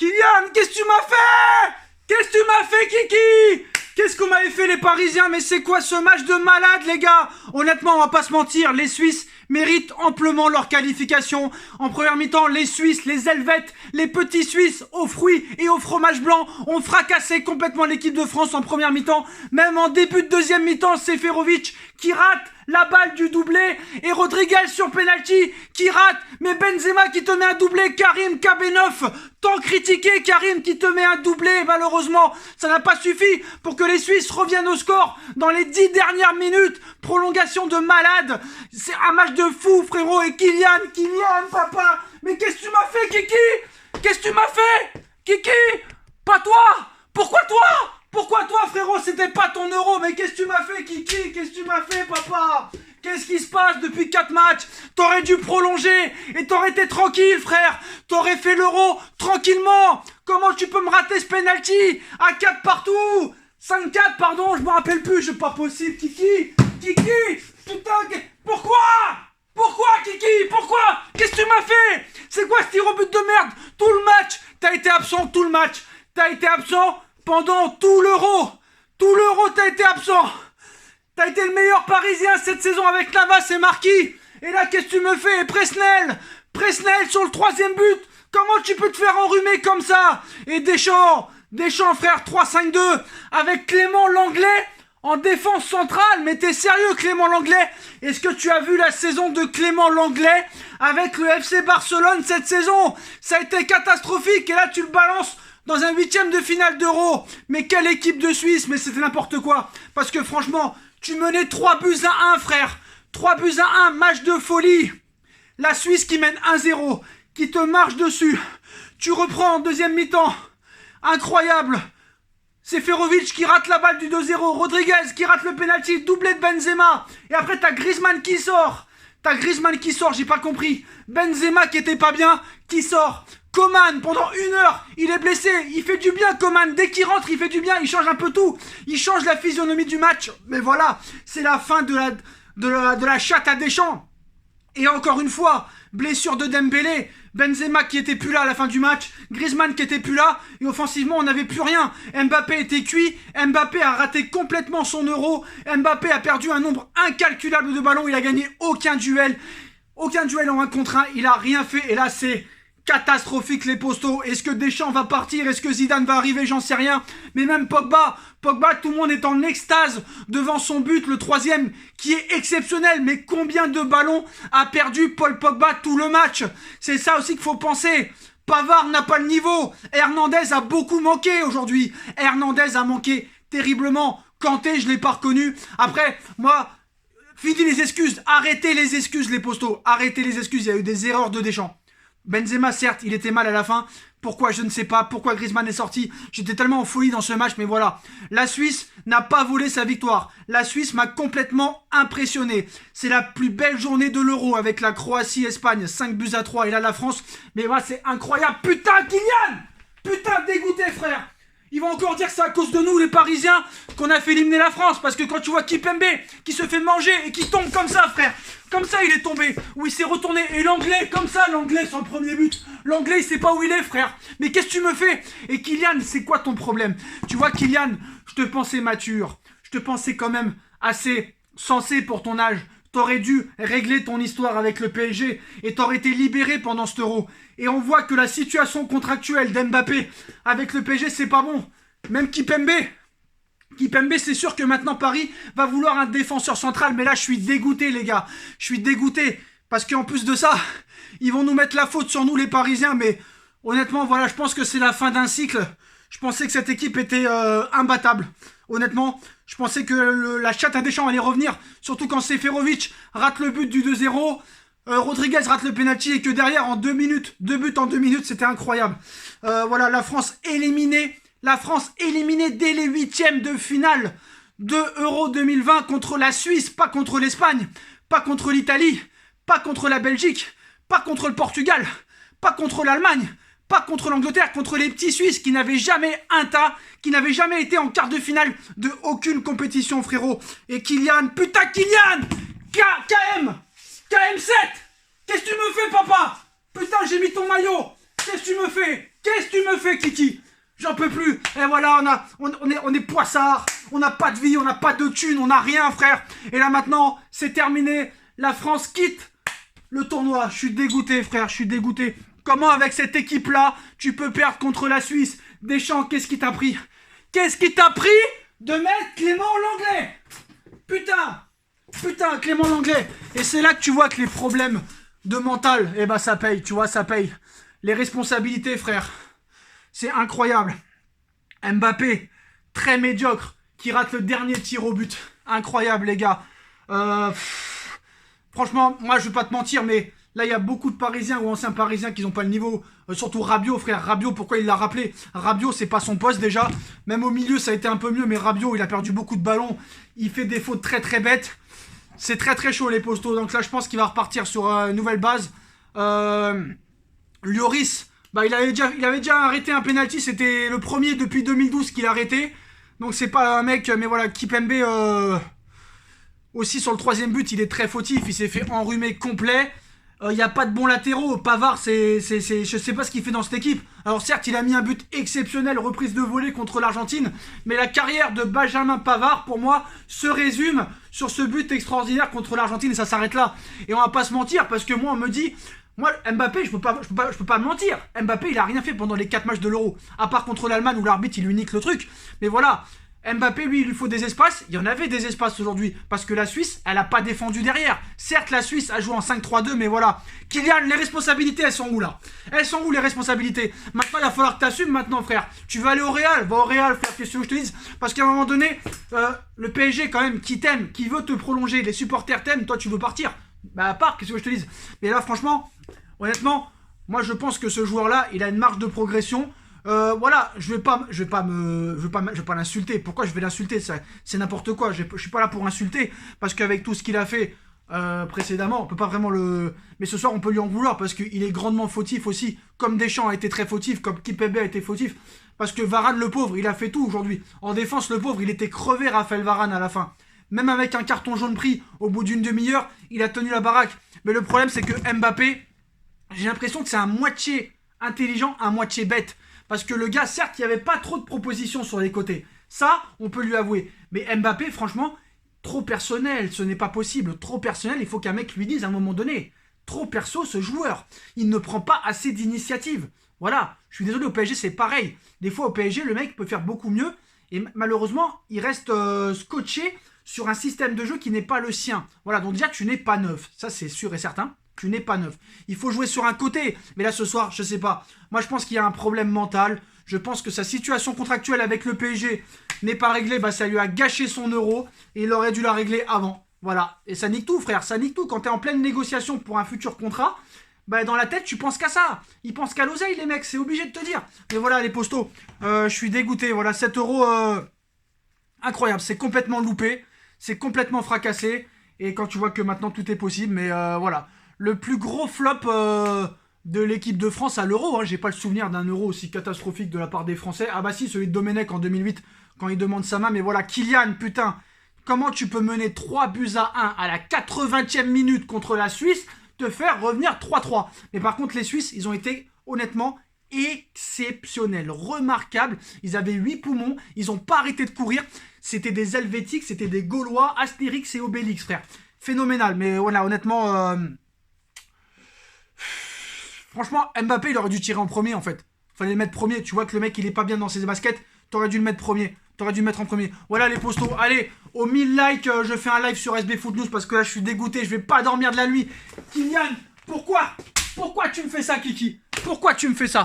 Kylian, qu'est-ce que tu m'as fait? Qu'est-ce que tu m'as fait, Kiki? Qu'est-ce qu'on m'avait fait les Parisiens? Mais c'est quoi ce match de malade, les gars? Honnêtement, on va pas se mentir, les Suisses méritent amplement leur qualification. En première mi-temps, les Suisses, les Helvètes, les petits Suisses aux fruits et au fromage blanc ont fracassé complètement l'équipe de France en première mi-temps. Même en début de deuxième mi-temps, Seferovic qui rate la balle du doublé et Rodriguez sur penalty qui rate, mais Benzema qui te met un doublé, Karim KB9, tant critiqué, Karim qui te met un doublé, malheureusement ça n'a pas suffi pour que les Suisses reviennent au score dans les 10 dernières minutes, prolongation de malade, c'est un match de fou frérot. Et Kylian, papa, mais qu'est-ce que tu m'as fait, Kiki? Qu'est-ce que tu m'as fait, Kiki? Pas toi? Pourquoi toi? Pourquoi toi, frérot? C'était pas ton euro. Mais qu'est-ce que tu m'as fait, Kiki? Qu'est-ce que tu m'as fait, papa? Qu'est-ce qui se passe depuis 4 matchs? T'aurais dû prolonger et t'aurais été tranquille, frère. T'aurais fait l'euro tranquillement. Comment tu peux me rater ce penalty à 4 partout? 5-4, pardon, je me rappelle plus. C'est pas possible, Kiki. Putain, pourquoi? Pourquoi, Kiki? Pourquoi? Qu'est-ce que tu m'as fait? C'est quoi ce tir au but de merde? Tout le match, t'as été absent tout le match. T'as été absent pendant tout l'euro. Tout l'euro, t'as été absent. T'as été le meilleur Parisien cette saison avec Navas et Marquis. Et là, qu'est-ce que tu me fais? Presnel sur le 3e but. Comment tu peux te faire enrhumer comme ça? Et Deschamps, frère, 3-5-2 avec Clément Langlais en défense centrale. Mais t'es sérieux, Clément Langlais? Est-ce que tu as vu la saison de Clément Langlais avec le FC Barcelone cette saison? Ça a été catastrophique. Et là, tu le balances dans un 8e de finale d'Euro. Mais quelle équipe de Suisse? Mais c'était n'importe quoi. Parce que franchement, tu menais 3-1, frère. 3-1, match de folie. La Suisse qui mène 1-0, qui te marche dessus. Tu reprends en deuxième mi-temps. Incroyable. Seferovic qui rate la balle du 2-0. Rodriguez qui rate le penalty, doublé de Benzema. Et après, t'as Griezmann qui sort. J'ai pas compris. Benzema qui était pas bien, qui sort. Coman, pendant 1 heure, il est blessé, il fait du bien Coman, dès qu'il rentre il fait du bien, il change un peu tout, il change la physionomie du match, mais voilà, c'est la fin de la chatte à Deschamps. Et encore une fois, blessure de Dembélé, Benzema qui était plus là à la fin du match, Griezmann qui était plus là, et offensivement on n'avait plus rien. Mbappé était cuit, Mbappé a raté complètement son euro, Mbappé a perdu un nombre incalculable de ballons, il a gagné aucun duel en 1 contre 1, il a rien fait, et là c'est catastrophique les postos. Est-ce que Deschamps va partir? Est-ce que Zidane va arriver? J'en sais rien. Mais même Pogba, tout le monde est en extase devant son but, le 3e, qui est exceptionnel. Mais combien de ballons a perdu Paul Pogba tout le match? C'est ça aussi qu'il faut penser. Pavard n'a pas le niveau. Hernandez a beaucoup manqué aujourd'hui. Hernandez a manqué terriblement. Kanté, je l'ai pas reconnu. Après, moi, fini les excuses. Arrêtez les excuses les postos. Arrêtez les excuses. Il y a eu des erreurs de Deschamps. Benzema, certes, il était mal à la fin. Pourquoi, je ne sais pas. Pourquoi Griezmann est sorti? J'étais tellement en folie dans ce match, mais voilà. La Suisse n'a pas volé sa victoire. La Suisse m'a complètement impressionné. C'est la plus belle journée de l'Euro avec la Croatie-Espagne. 5-3. Et là, la France. Mais voilà, c'est incroyable. Putain, Kylian! Putain, dégoûté, frère! Ils vont encore dire que c'est à cause de nous, les Parisiens, qu'on a fait éliminer la France. Parce que quand tu vois Kipembe qui se fait manger et qui tombe comme ça, frère. Comme ça, il est tombé. Où il s'est retourné. Et l'anglais, comme ça, l'anglais sur le premier but. L'anglais, il sait pas où il est, frère. Mais qu'est-ce que tu me fais? Et Kylian, c'est quoi ton problème? Tu vois, Kylian, je te pensais mature. Je te pensais quand même assez sensé pour ton âge. T'aurais dû régler ton histoire avec le PSG et t'aurais été libéré pendant cet euro. Et on voit que la situation contractuelle d'Mbappé avec le PSG, c'est pas bon. Même Kipembe, c'est sûr que maintenant Paris va vouloir un défenseur central. Mais là, je suis dégoûté, les gars. Je suis dégoûté. Parce qu'en plus de ça, ils vont nous mettre la faute sur nous, les Parisiens. Mais honnêtement, voilà, je pense que c'est la fin d'un cycle. Je pensais que cette équipe était imbattable. Honnêtement, je pensais que la chatte à Deschamps allait revenir. Surtout quand Seferovic rate le but du 2-0. Rodriguez rate le penalty et que derrière, en 2 minutes, 2 buts en 2 minutes, c'était incroyable. Voilà, la France éliminée dès les 8e de finale de Euro 2020 contre la Suisse, pas contre l'Espagne, pas contre l'Italie, pas contre la Belgique, pas contre le Portugal, pas contre l'Allemagne, pas contre l'Angleterre, contre les petits Suisses qui n'avaient jamais qui n'avaient jamais été en quart de finale de aucune compétition, frérot. Et Kylian, putain Kylian, KM7, qu'est-ce que tu me fais, papa? Putain, j'ai mis ton maillot. Qu'est-ce que tu me fais? Qu'est-ce que tu me fais, Kiki? J'en peux plus. Et voilà, on est poissards. On n'a pas de vie, on n'a pas de thunes, on n'a rien, frère. Et là, maintenant, c'est terminé. La France quitte le tournoi. Je suis dégoûté, frère, je suis dégoûté. Comment, avec cette équipe-là, tu peux perdre contre la Suisse? Deschamps, qu'est-ce qui t'a pris? Qu'est-ce qui t'a pris de mettre Clément Lenglet? Putain, Clément Lenglet. Et c'est là que tu vois que les problèmes de mental, eh ben ça paye, tu vois, ça paye. Les responsabilités, frère. C'est incroyable. Mbappé, très médiocre, qui rate le dernier tir au but. Incroyable, les gars. Franchement, moi, je vais pas te mentir, mais là, il y a beaucoup de Parisiens ou anciens Parisiens qui n'ont pas le niveau. Surtout Rabiot, frère. Rabiot, pourquoi il l'a rappelé? Rabiot, c'est pas son poste déjà. Même au milieu, ça a été un peu mieux, mais Rabiot, il a perdu beaucoup de ballons. Il fait des fautes très très bêtes. C'est très très chaud, les postos. Donc là, je pense qu'il va repartir sur une nouvelle base. Lloris, bah, il avait déjà arrêté un penalty. C'était le premier depuis 2012 qu'il a arrêté. Donc c'est pas un mec, mais voilà, Kipembe aussi sur le troisième but, il est très fautif. Il s'est fait enrhumer complet. Il n'y a pas de bons latéraux. Pavard, je sais pas ce qu'il fait dans cette équipe. Alors certes, il a mis un but exceptionnel, reprise de volée contre l'Argentine. Mais la carrière de Benjamin Pavard, pour moi, se résume sur ce but extraordinaire contre l'Argentine. Et ça s'arrête là. Et on va pas se mentir, parce que moi, on me dit... Moi, Mbappé, je peux pas me mentir. Mbappé, il a rien fait pendant les 4 matchs de l'Euro. À part contre l'Allemagne où l'arbitre, il lui nique le truc. Mais voilà... Mbappé, lui, il lui faut des espaces. Il y en avait des espaces aujourd'hui. Parce que la Suisse, elle n'a pas défendu derrière. Certes, la Suisse a joué en 5-3-2, mais voilà. Kylian, les responsabilités, elles sont où là? Elles sont où les responsabilités? Maintenant, il va falloir que tu assumes maintenant, frère. Tu veux aller au Real? Va au Real, frère, qu'est-ce que je te dise? Parce qu'à un moment donné, le PSG, quand même, qui t'aime, qui veut te prolonger, les supporters t'aiment, toi, tu veux partir. Bah, à part, qu'est-ce que je te dise? Mais là, franchement, honnêtement, moi, je pense que ce joueur-là, il a une marge de progression. Voilà, je vais pas l'insulter. Pourquoi je vais l'insulter? C'est n'importe quoi. Je suis pas là pour insulter parce qu'avec tout ce qu'il a fait précédemment, on peut pas vraiment le. Mais ce soir, on peut lui en vouloir parce qu'il est grandement fautif aussi. Comme Deschamps a été très fautif, comme Kipembe a été fautif. Parce que Varane, le pauvre, il a fait tout aujourd'hui. En défense, le pauvre, il était crevé, Raphaël Varane à la fin. Même avec un carton jaune pris au bout d'une demi-heure, il a tenu la baraque. Mais le problème, c'est que Mbappé, j'ai l'impression que c'est un moitié intelligent, un moitié bête. Parce que le gars, certes, il n'y avait pas trop de propositions sur les côtés. Ça, on peut lui avouer. Mais Mbappé, franchement, trop personnel, ce n'est pas possible. Trop personnel, il faut qu'un mec lui dise à un moment donné. Trop perso, ce joueur. Il ne prend pas assez d'initiative. Voilà, je suis désolé, au PSG, c'est pareil. Des fois, au PSG, le mec peut faire beaucoup mieux. Et malheureusement, il reste scotché sur un système de jeu qui n'est pas le sien. Voilà, donc déjà, tu n'es pas neuf. Ça, c'est sûr et certain. Tu n'es pas neuf. Il faut jouer sur un côté. Mais là, ce soir, je sais pas. Moi, je pense qu'il y a un problème mental. Je pense que sa situation contractuelle avec le PSG n'est pas réglée. Bah, ça lui a gâché son euro. Et il aurait dû la régler avant. Voilà. Et ça nique tout, frère. Ça nique tout. Quand tu es en pleine négociation pour un futur contrat, bah, dans la tête, tu penses qu'à ça. Ils pensent qu'à l'oseille, les mecs. C'est obligé de te dire. Mais voilà, les postos. Je suis dégoûté. Voilà, 7 euros. Incroyable. C'est complètement loupé. C'est complètement fracassé. Et quand tu vois que maintenant, tout est possible. Mais voilà. Le plus gros flop de l'équipe de France à l'Euro. Hein. J'ai pas le souvenir d'un Euro aussi catastrophique de la part des Français. Ah bah si, celui de Domenech en 2008, quand il demande sa main. Mais voilà, Kylian, putain, comment tu peux mener 3-1 à la 80e minute contre la Suisse, te faire revenir 3-3? Mais par contre, les Suisses, ils ont été, honnêtement, exceptionnels, remarquables. Ils avaient 8 poumons, ils n'ont pas arrêté de courir. C'était des Helvétiques, c'était des Gaulois, Astérix et Obélix, frère. Phénoménal, mais voilà, honnêtement... Franchement, Mbappé, il aurait dû tirer en premier, en fait. Fallait le mettre premier. Tu vois que le mec, il est pas bien dans ses baskets. T'aurais dû le mettre premier. T'aurais dû le mettre en premier. Voilà, les postos. Allez, aux 1000 likes, je fais un live sur SB Foot News parce que là, je suis dégoûté. Je vais pas dormir de la nuit. Kylian, pourquoi tu me fais ça, Kiki? Pourquoi tu me fais ça?